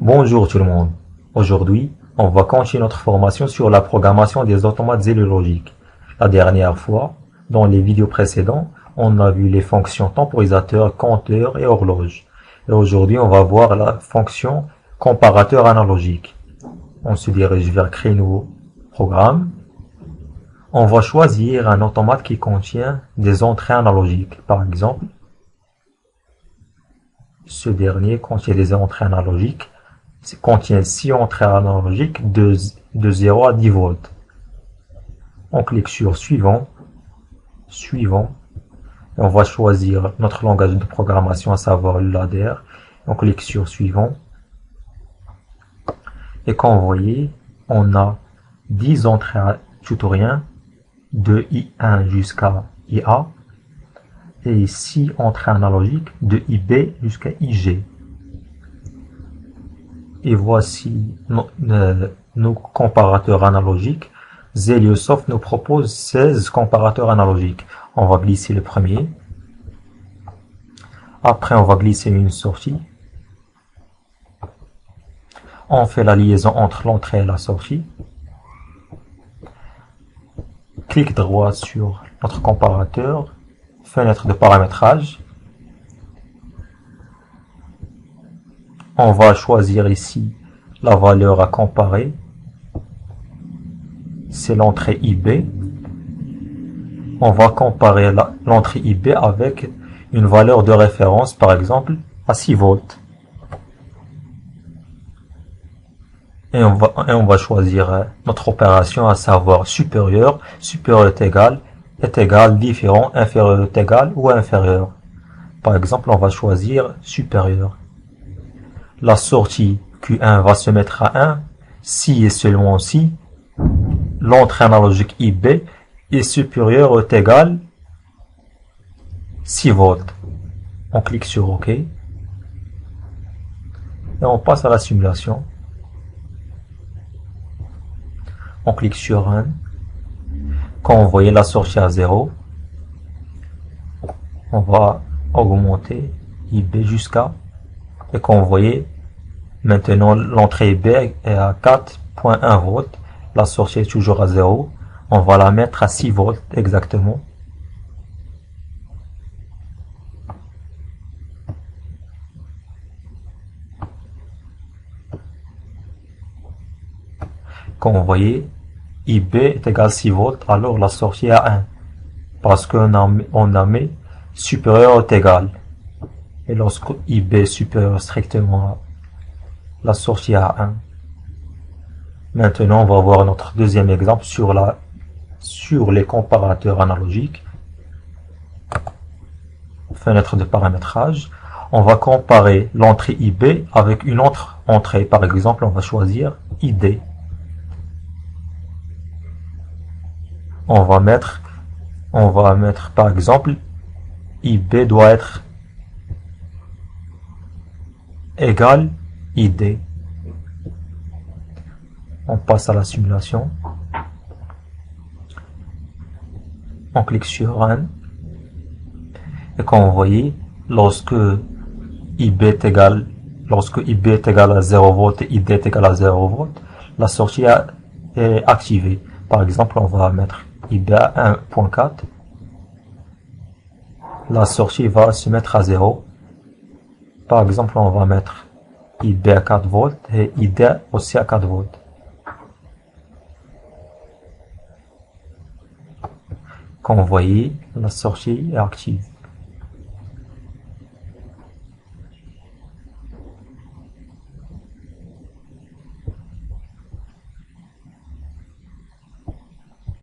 Bonjour tout le monde. Aujourd'hui, on va continuer notre formation sur la programmation des automates et le logique. La dernière fois, dans les vidéos précédentes, on a vu les fonctions temporisateur, compteur et horloge. Et aujourd'hui, on va voir la fonction comparateur analogique. On se dirige vers créer nouveau programme. On va choisir un automate qui contient des entrées analogiques. Par exemple, ce dernier contient des entrées analogiques. Contient 6 entrées analogiques de 0 à 10 volts. On clique sur suivant, et on va choisir notre langage de programmation, à savoir le ladder. On clique sur suivant, et comme vous voyez, on a 10 entrées tutoriels de I1 jusqu'à IA, et 6 entrées analogiques de IB jusqu'à IG. Et voici nos comparateurs analogiques. Zeliosoft nous propose 16 comparateurs analogiques. On va glisser le premier. Après, on va glisser une sortie. On fait la liaison entre l'entrée et la sortie. Clic droit sur notre comparateur. Fenêtre de paramétrage. On va choisir ici la valeur à comparer. C'est l'entrée IB. On va comparer l'entrée IB avec une valeur de référence, par exemple, à 6 volts. Et on va choisir notre opération, à savoir supérieur est égal, différent, inférieur est égal ou inférieur. Par exemple, on va choisir supérieur. La sortie Q1 va se mettre à 1, si et seulement si l'entrée analogique IB est supérieure ou est égale 6 volts. On clique sur OK. Et on passe à la simulation. On clique sur Run. Quand vous voyez la sortie à 0, on va augmenter IB jusqu'à... Et comme vous voyez, maintenant l'entrée IB est à 4.1 volts. La sortie est toujours à 0. On va la mettre à 6 volts exactement. Comme vous voyez, IB est égal à 6 volts, alors la sortie est à 1. Parce qu'on a mis supérieur est égal. Et lorsque IB est supérieur strictement à la sortie à 1. Maintenant, on va voir notre deuxième exemple sur les comparateurs analogiques. Fenêtre de paramétrage. On va comparer l'entrée IB avec une autre entrée. Par exemple, on va choisir ID. On va mettre par exemple, IB doit être égal ID. On passe à la simulation. On clique sur Run. Et comme vous voyez, lorsque IB est égal à 0 volts et ID est égal à 0 volts, la sortie est activée. Par exemple, on va mettre IB à 1.4. La sortie va se mettre à 0. Par exemple, on va mettre IB à 4 volts et ID aussi à 4 volts. Comme vous voyez, la sortie est active.